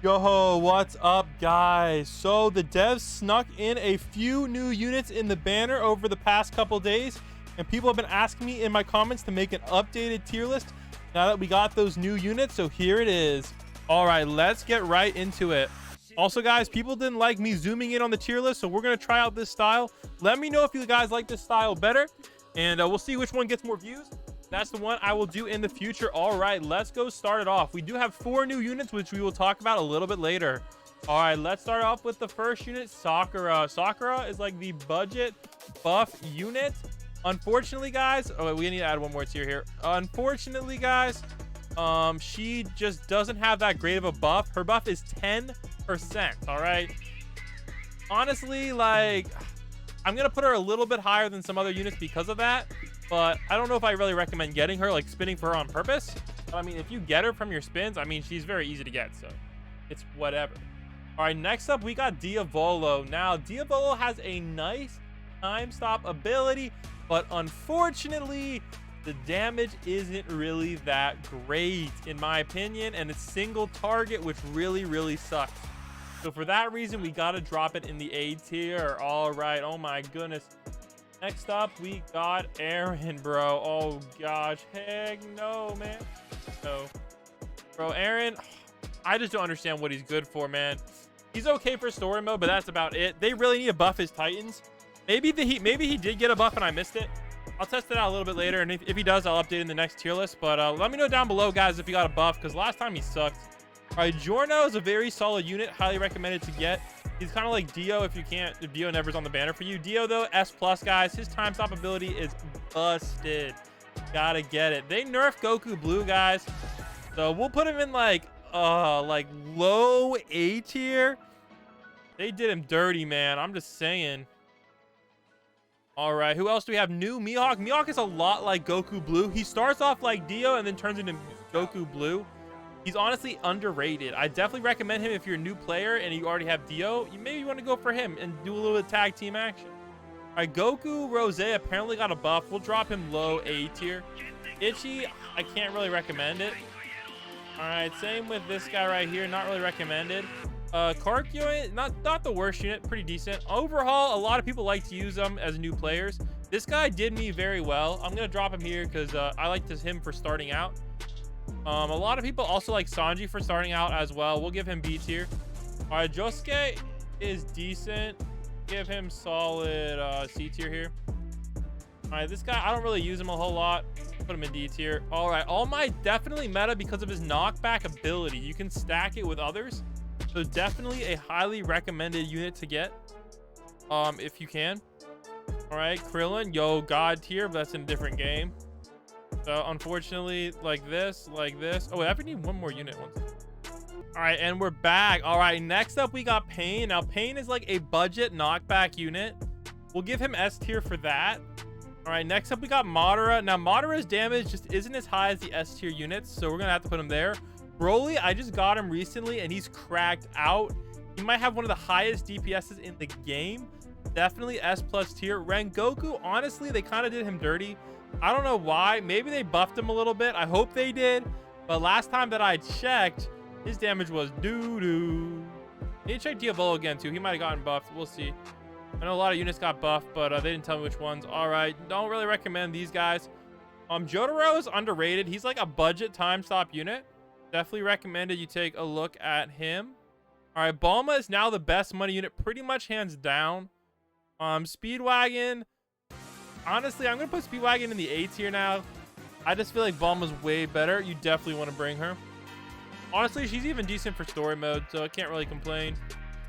Yo, what's up, guys? So the devs snuck in a few new units in the banner over the past couple days, and people have been asking me in my comments to make an updated tier list now that we got those new units. So here it is. All right, let's get right into it. Also, guys, people didn't like me zooming in on the tier list, so we're gonna try out this style. Let me know if you guys like this style better, and we'll see which one gets more views. That's the one I will do in the future. All right, let's go start it off. We do have 4 new units, which we will talk about a little bit later. All right, let's start off with the first unit, Sakura. Sakura is like the budget buff unit. Unfortunately, guys, oh wait, we need to add one more tier here. Unfortunately, guys, she just doesn't have that great of a buff. Her buff is 10%. All right, honestly, like, I'm gonna put her a little bit higher than some other units because of that, but I don't know if I really recommend getting her, like spinning for her on purpose. But I mean, if you get her from your spins, I mean, she's very easy to get, so it's whatever. All right, next up we got Diabolo. Now Diabolo has a nice time stop ability, but unfortunately the damage isn't really that great in my opinion, and it's single target, which really sucks. So for that reason, we gotta drop it in the A tier. All right, oh my goodness. Next up, we got Erwin, bro. Oh gosh, heck no, man. So, bro, Erwin, I just don't understand what he's good for, man. He's okay for story mode, but that's about it. They really need to buff his Titans. Maybe he did get a buff and I missed it. I'll test it out a little bit later, and if he does, I'll update in the next tier list. But let me know down below, guys, if you got a buff, because last time he sucked. All right, Giorno is a very solid unit, highly recommended to get. He's kind of like Dio if Dio never's on the banner for you. Dio, though, S+, guys. His time stop ability is busted. Gotta get it. They nerfed Goku Blue, guys. So we'll put him in like low A tier. They did him dirty, man. I'm just saying. All right, who else do we have? New Mihawk. Mihawk is a lot like Goku Blue. He starts off like Dio and then turns into Goku Blue. He's honestly underrated. I definitely recommend him if you're a new player and you already have Dio. You maybe want to go for him and do a little bit of tag team action. All right, Goku Rose apparently got a buff. We'll drop him low A tier. Itchy, I can't really recommend it. All right, same with this guy right here. Not really recommended. Kark unit, not the worst unit, pretty decent. Overhaul, a lot of people like to use them as new players. This guy did me very well. I'm gonna drop him here because I like him for starting out. A lot of people also like Sanji for starting out as well. We'll give him B tier. All right, Josuke is decent. Give him solid C tier here. All right, this guy, I don't really use him a whole lot. Put him in D tier. All right, All Might definitely meta because of his knockback ability. You can stack it with others. So definitely a highly recommended unit to get if you can. All right, Krillin, yo, God tier, but that's in a different game. So unfortunately, like this. Oh wait, I need one more unit. All right, and we're back. All right, next up we got Pain. Now Pain is like a budget knockback unit. We'll give him S tier for that. All right, next up we got Modera. Now Modera's damage just isn't as high as the S tier units, so we're gonna have to put him there. Broly, I just got him recently and he's cracked out. He might have one of the highest DPSs in the game. Definitely S+ tier. Rengoku, honestly, they kind of did him dirty. I don't know why. Maybe they buffed him a little bit. I hope they did. But last time that I checked, his damage was doo-doo. Need to check Diabolo again, too. He might have gotten buffed. We'll see. I know a lot of units got buffed, but they didn't tell me which ones. All right. Don't really recommend these guys. Jotaro is underrated. He's like a budget time stop unit. Definitely recommended you take a look at him. All right. Bulma is now the best money unit, pretty much hands down. Speedwagon. Honestly, I'm going to put Speedwagon in the A tier now. I just feel like Bulma's way better. You definitely want to bring her. Honestly, she's even decent for story mode, so I can't really complain.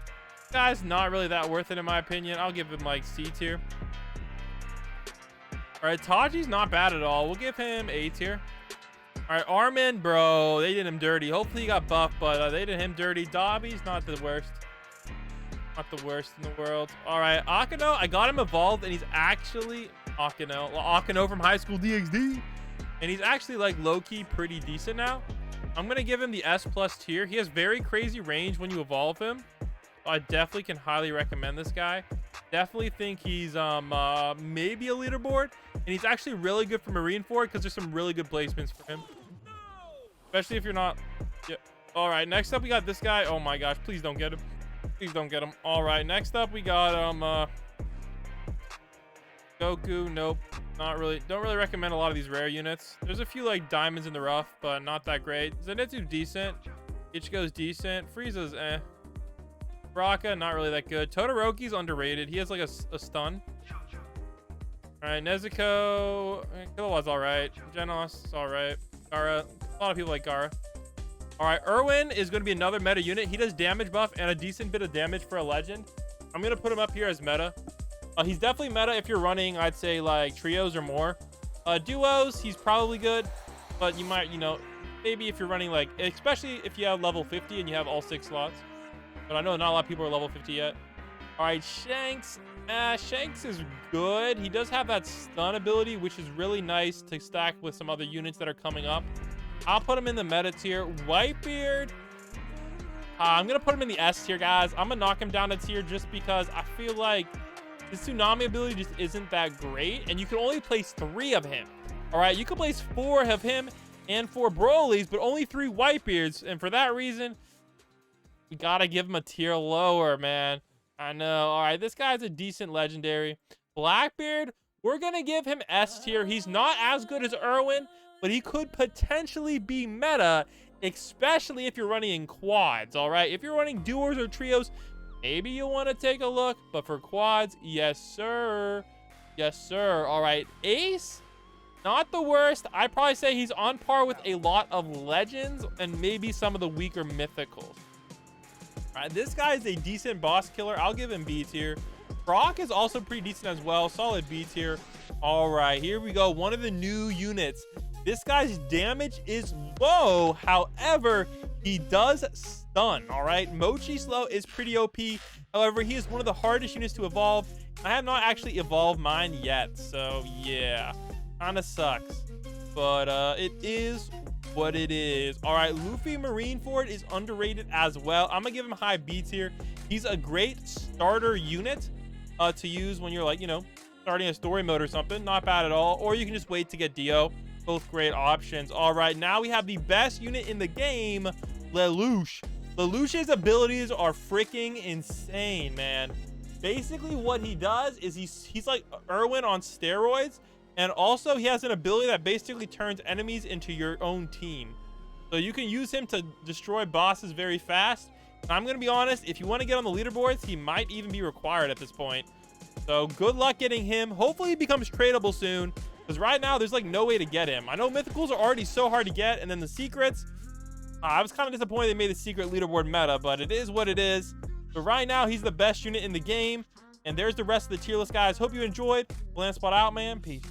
This guy's not really that worth it, in my opinion. I'll give him, like, C tier. All right, Taji's not bad at all. We'll give him A tier. All right, Armin, bro, they did him dirty. Hopefully he got buffed, but they did him dirty. Dobby's not the worst. Not the worst in the world. All right, Akado, I got him evolved, and he's actually Akano from High School DxD, and he's actually like low-key pretty decent now. I'm gonna give him the S+ tier. He has very crazy range when you evolve him. I definitely can highly recommend this guy. Definitely think he's maybe a leaderboard, and he's actually really good for Marineford because there's some really good placements for him, especially if you're not. Yeah. All right, next up we got this guy. Oh my gosh, please don't get him. Please don't get him. All right, next up we got Goku. Nope, not really. Don't really recommend a lot of these rare units. There's a few like diamonds in the rough, but not that great. Zenitsu decent. Ichigo's decent. Frieza's eh. Baraka not really that good. Todoroki's underrated. He has like a stun. All right, Nezuko. Killaw's all right. Genos all right. Gaara. A lot of people like Gaara. All right, Erwin is going to be another meta unit. He does damage buff and a decent bit of damage for a legend. I'm going to put him up here as meta. He's definitely meta if you're running, I'd say, like, trios or more. Duos, he's probably good. But you might, you know, maybe if you're running, like, especially if you have level 50 and you have all 6 slots. But I know not a lot of people are level 50 yet. All right, Shanks. Shanks is good. He does have that stun ability, which is really nice to stack with some other units that are coming up. I'll put him in the meta tier. Whitebeard, I'm gonna put him in the S tier, guys. I'm gonna knock him down a tier just because I feel like his tsunami ability just isn't that great, and you can only place 3 of him. All right, you can place 4 of him and 4 Broly's, but only 3 Whitebeards, and for that reason, we gotta give him a tier lower, man. I know. All right, this guy's a decent legendary. Blackbeard, we're gonna give him S tier. He's not as good as Erwin, but he could potentially be meta, especially if you're running in quads. All right, if you're running duos or trios, maybe you want to take a look, but for quads, yes sir, yes sir. All right, Ace, not the worst. I probably say he's on par with a lot of legends and maybe some of the weaker mythicals. All right, this guy is a decent boss killer. I'll give him B tier. Brock is also pretty decent as well, solid B tier. All right, here we go, one of the new units. This guy's damage is low, however, he does stun, all right? Mochi Slow is pretty OP. However, he is one of the hardest units to evolve. I have not actually evolved mine yet, so yeah, kind of sucks. But it is what it is. All right, Luffy Marineford is underrated as well. I'm gonna give him a high B tier. He's a great starter unit to use when you're like, you know, starting a story mode or something. Not bad at all. Or you can just wait to get Dio. Both great options. All right, now we have the best unit in the game, Lelouch. Lelouch's abilities are freaking insane, man. Basically, what he does is he's like Erwin on steroids, and also he has an ability that basically turns enemies into your own team. So you can use him to destroy bosses very fast. And I'm gonna be honest, if you want to get on the leaderboards, he might even be required at this point. So good luck getting him. Hopefully he becomes tradable soon, because right now there's like no way to get him. I know mythicals are already so hard to get, and then the secrets, I was kind of disappointed they made the secret leaderboard meta, but it is what it is. But right now he's the best unit in the game, and there's the rest of the tier list, guys. Hope you enjoyed. Bland Spot out, man. Peace.